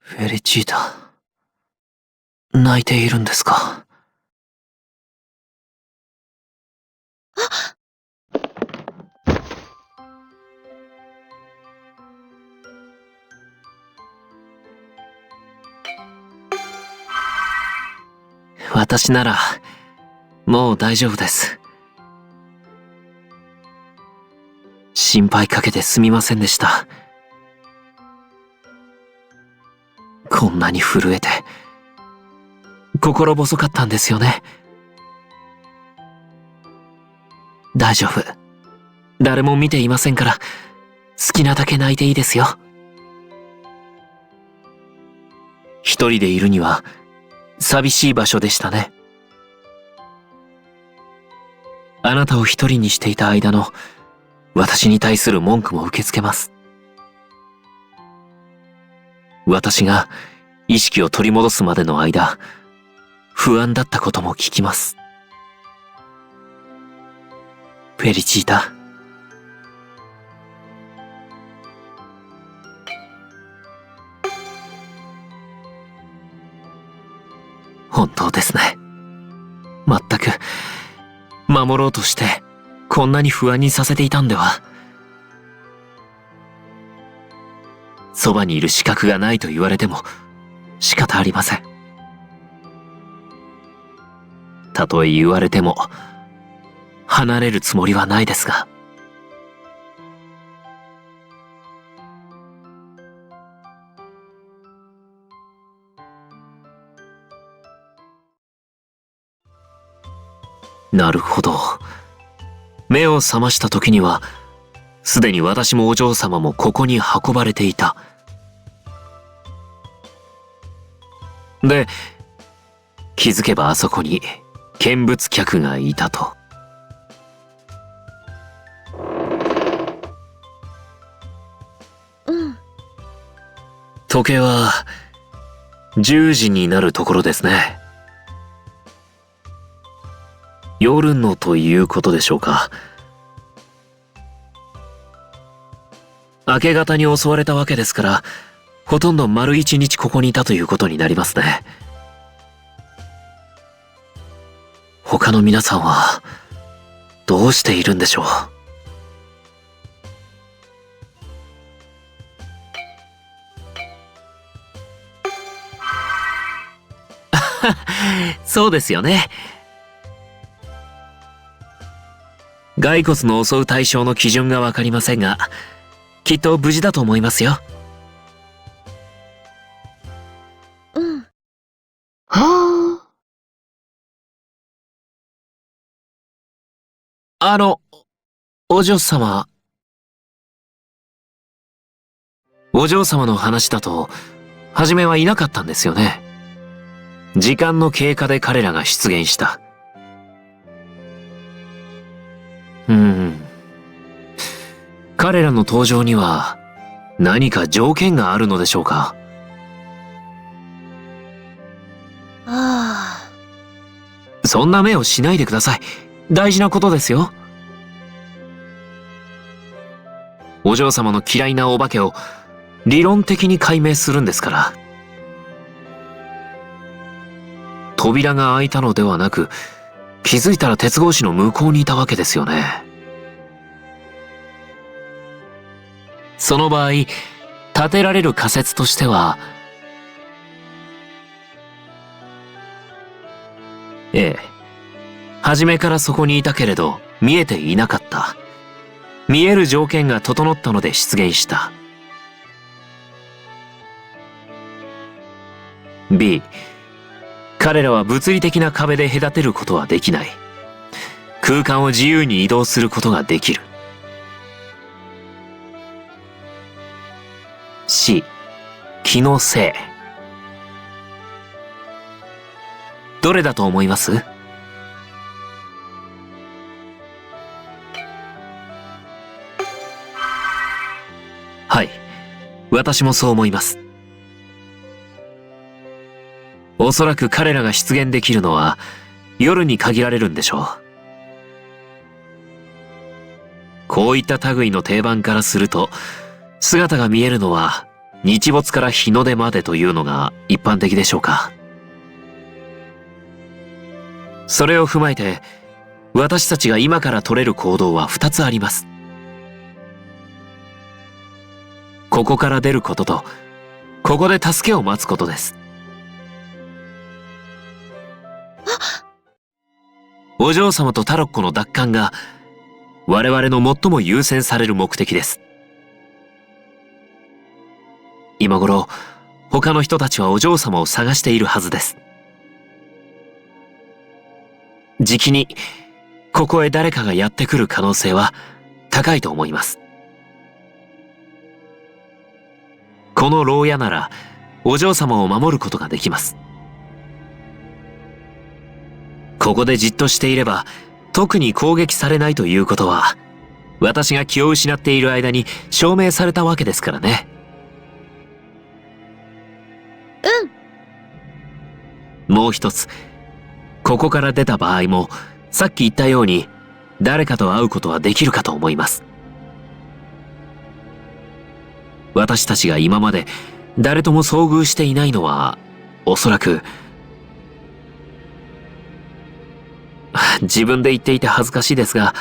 フェリチータ、泣いているんですか？私なら、もう大丈夫です。心配かけてすみませんでした。こんなに震えて、心細かったんですよね。大丈夫。誰も見ていませんから、好きなだけ泣いていいですよ。一人でいるには、寂しい場所でしたね。あなたを一人にしていた間の、私に対する文句も受け付けます。私が意識を取り戻すまでの間、不安だったことも聞きます。フェリチータ。本当ですね。まったく、守ろうとして、こんなに不安にさせていたんでは。そばにいる資格がないと言われても、仕方ありません。たとえ言われても、離れるつもりはないですが。なるほど。目を覚ました時には、すでに私もお嬢様もここに運ばれていた。で、気づけばあそこに見物客がいたと。時計は10時になるところですね。夜のということでしょうか。明け方に襲われたわけですから、ほとんど丸一日ここにいたということになりますね。他の皆さんはどうしているんでしょう。そうですよね。骸骨の襲う対象の基準がわかりませんが、きっと無事だと思いますよ。はあ。お嬢様。お嬢様の話だと、初めはいなかったんですよね。時間の経過で彼らが出現した。彼らの登場には何か条件があるのでしょうか。そんな目をしないでください。大事なことですよ。お嬢様の嫌いなお化けを理論的に解明するんですから。扉が開いたのではなく、気づいたら鉄格子の向こうにいたわけですよね。その場合、立てられる仮説としては、初めからそこにいたけれど、見えていなかった。見える条件が整ったので出現した。B、彼らは物理的な壁で隔てることはできない。空間を自由に移動することができる。C、気のせい。どれだと思います？はい、私もそう思います。おそらく彼らが出現できるのは夜に限られるんでしょう。こういった類の定番からすると、姿が見えるのは日没から日の出までというのが一般的でしょうか。それを踏まえて、私たちが今から取れる行動は2つあります。ここから出ることと、ここで助けを待つことです。お嬢様とタロッコの奪還が我々の最も優先される目的です。今頃、他の人たちはお嬢様を探しているはずです。じきに、ここへ誰かがやってくる可能性は高いと思います。この牢屋なら、お嬢様を守ることができます。ここでじっとしていれば、特に攻撃されないということは、私が気を失っている間に証明されたわけですからね。もう一つ、ここから出た場合も、さっき言ったように、誰かと会うことはできるかと思います。私たちが今まで誰とも遭遇していないのは、おそらく、自分で言っていて恥ずかしいですが、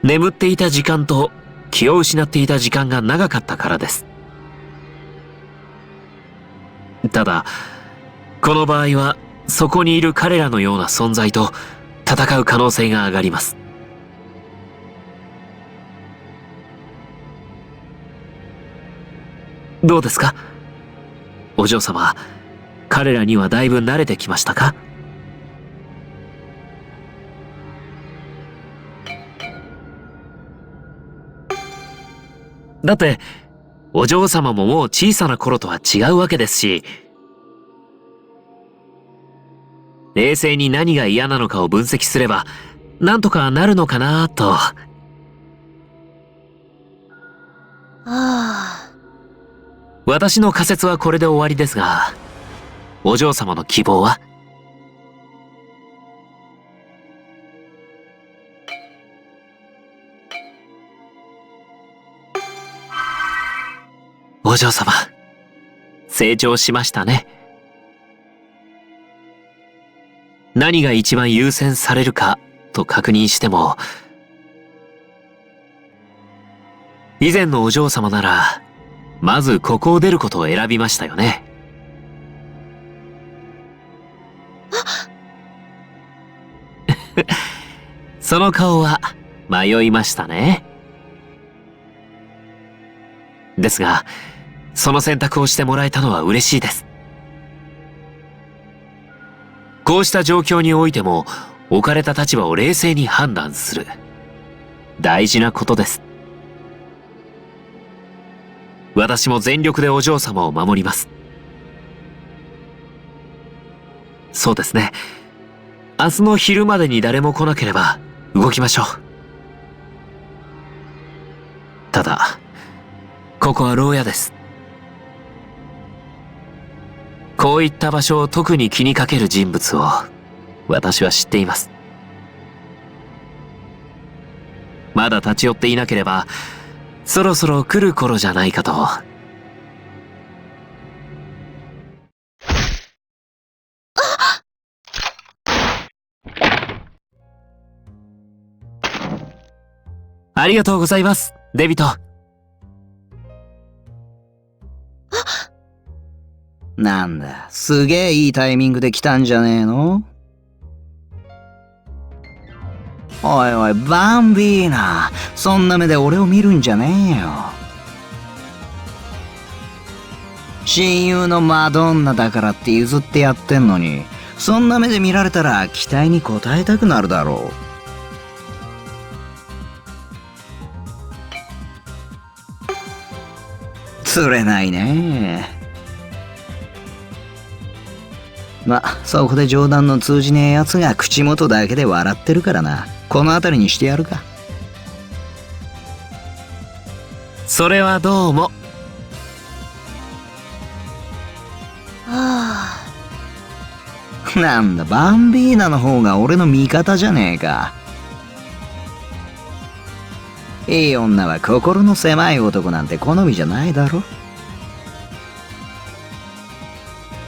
眠っていた時間と気を失っていた時間が長かったからです。ただ、この場合は、そこにいる彼らのような存在と戦う可能性が上がります。どうですか？お嬢様、彼らにはだいぶ慣れてきましたか？だって、お嬢様ももう小さな頃とは違うわけですし、冷静に何が嫌なのかを分析すれば、なんとかなるのかなと。私の仮説はこれで終わりですが、お嬢様の希望は？お嬢様、成長しましたね。何が一番優先されるかと確認しても、以前のお嬢様なら、まずここを出ることを選びましたよね。その顔は迷いましたね。ですが、その選択をしてもらえたのは嬉しいです。こうした状況においても、置かれた立場を冷静に判断する。大事なことです。私も全力でお嬢様を守ります。そうですね。明日の昼までに誰も来なければ動きましょう。ただ、ここは牢屋です。こういった場所を特に気にかける人物を私は知っています。まだ立ち寄っていなければ、そろそろ来る頃じゃないかと。ありがとうございます、デビト。なんだ、すげえいいタイミングで来たんじゃねえの？おいおい、バンビーナ、そんな目で俺を見るんじゃねえよ。親友のマドンナだからって譲ってやってんのに、そんな目で見られたら期待に応えたくなるだろう。釣れないねえ。そこで冗談の通じねえやつが口元だけで笑ってるからな。この辺りにしてやるか。それはどうも。なんだ、バンビーナの方が俺の味方じゃねえか。いい女は心の狭い男なんて好みじゃないだろ。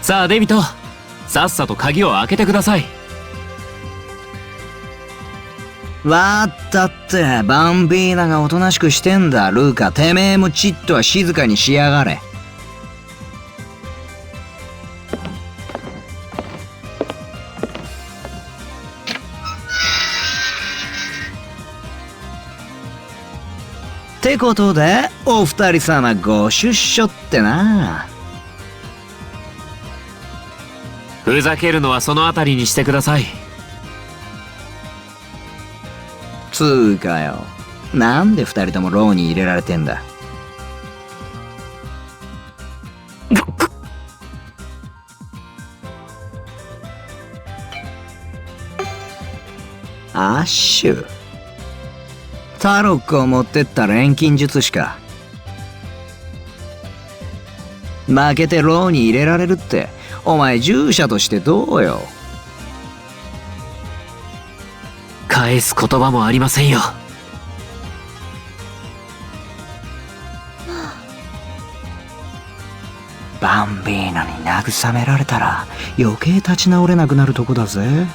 さあデビト、さっさと鍵を開けてください。わーったって、バンビーナがおとなしくしてんだ。ルーカ、てめえもちっとは静かにしやがれ。ってことで、お二人様ご出所ってな。ふざけるのはそのあたりにしてください。つーかよ。なんで二人とも牢に入れられてんだ。アッシュ。タロックを持ってった錬金術師か。負けて牢に入れられるって、お前従者としてどうよ。返す言葉もありませんよ。バンビーナに慰められたら余計立ち直れなくなるとこだぜ。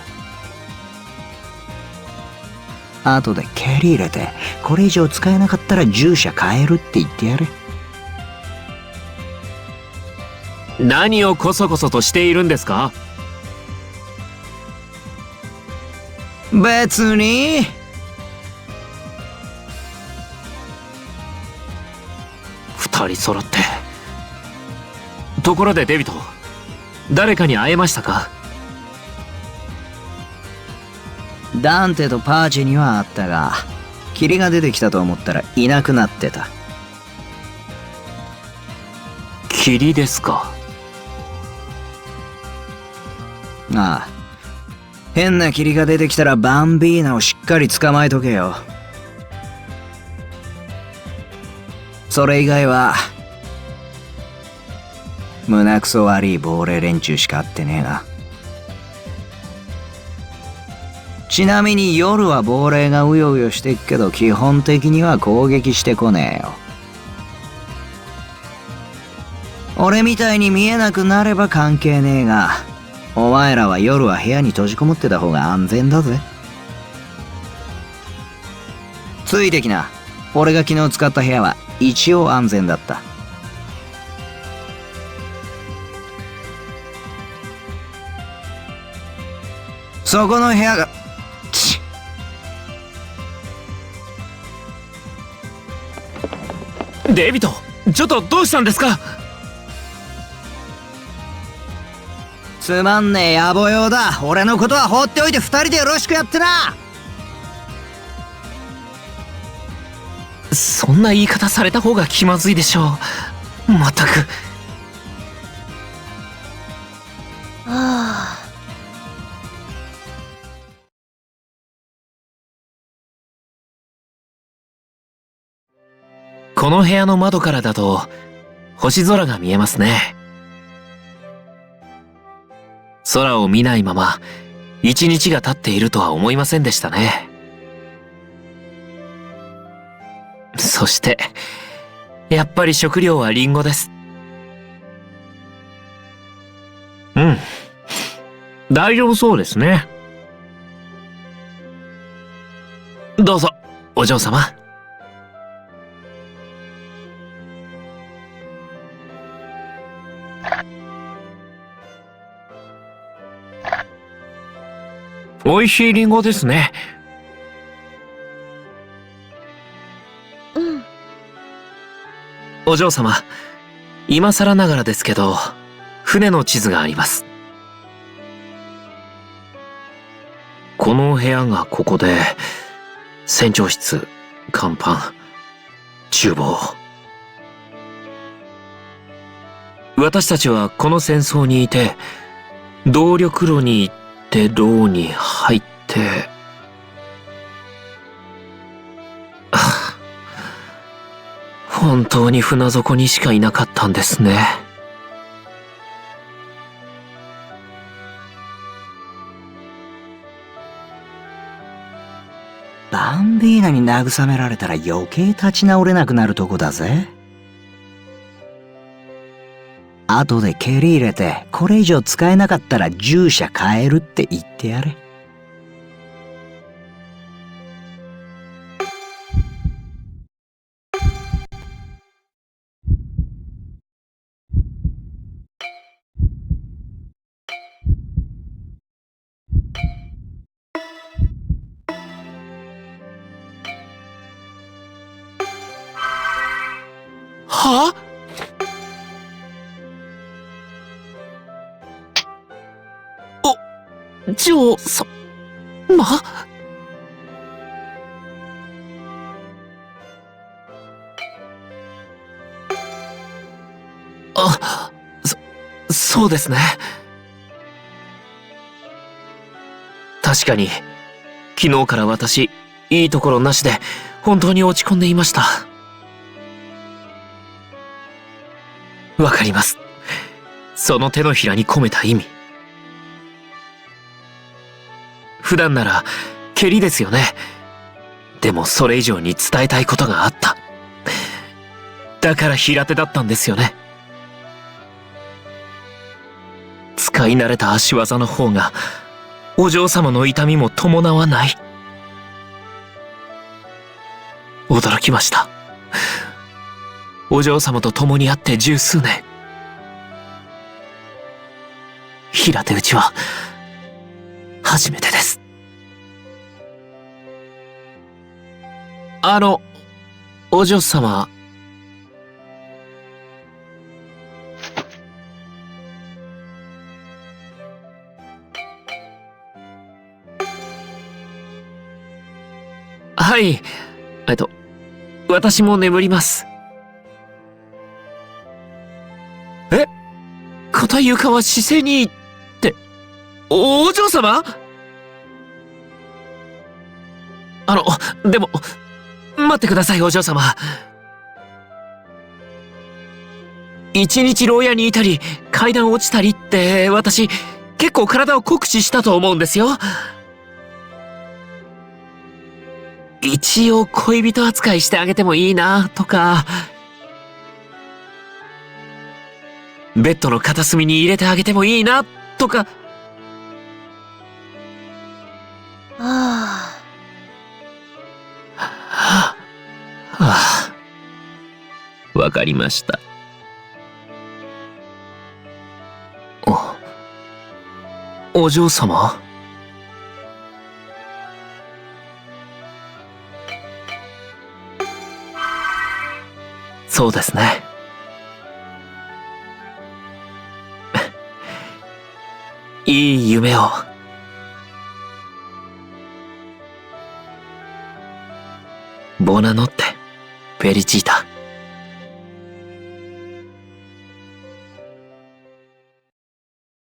後で蹴り入れて、これ以上使えなかったら従者変えるって言ってやれ。何をこそこそとしているんですか？別に。二人揃って。ところでデビト、誰かに会えましたか？ダンテとパーチェにはあったが、霧が出てきたと思ったらいなくなってた。霧ですか？ああ。変な霧が出てきたらバンビーナをしっかり捕まえとけよ。それ以外は胸くそ悪い亡霊連中しか会ってねえな。ちなみに夜は亡霊がうようよしてっけど、基本的には攻撃してこねえよ。俺みたいに見えなくなれば関係ねえが、お前らは夜は部屋に閉じこもってた方が安全だぜ。ついてきな。俺が昨日使った部屋は一応安全だった。そこの部屋が、デビト、ちょっとどうしたんですか？つまんねえ野暮用だ。俺のことは放っておいて二人でよろしくやってな。そんな言い方された方が気まずいでしょう。まったく。この部屋の窓からだと星空が見えますね。空を見ないまま一日が経っているとは思いませんでしたね。そしてやっぱり食料はリンゴです。うん、大丈夫そうですね。どうぞお嬢様。美味しいリンゴですね。お嬢様、今更ながらですけど、船の地図があります。この部屋がここで、船長室、甲板、厨房。私たちはこの戦争にいて、動力炉に行って牢に入って、本当に船底にしかいなかったんですね。バンビーナに慰められたら余計立ち直れなくなるとこだぜ。後で蹴り入れて、これ以上使えなかったら従者変えるって言ってやれ。はお嬢様。あ、そうですね。確かに、昨日から私、いいところなしで、本当に落ち込んでいました。わかります。その手のひらに込めた意味。普段なら、蹴りですよね。でもそれ以上に伝えたいことがあった。だから平手だったんですよね。使い慣れた足技の方が、お嬢様の痛みも伴わない。驚きました。お嬢様と共に会って十数年。平手打ちは、初めてです。お嬢様。はい。私も眠ります。え？硬い床は姿勢にいいって、お嬢様？でも、待ってください、お嬢様。一日牢屋にいたり、階段落ちたりって、私、結構体を酷使したと思うんですよ。一応恋人扱いしてあげてもいいな、とか、ベッドの片隅に入れてあげてもいいな、とか。はあ、わかりました。お嬢様？そうですね。いい夢を。ボナノッテ、フェリチータ。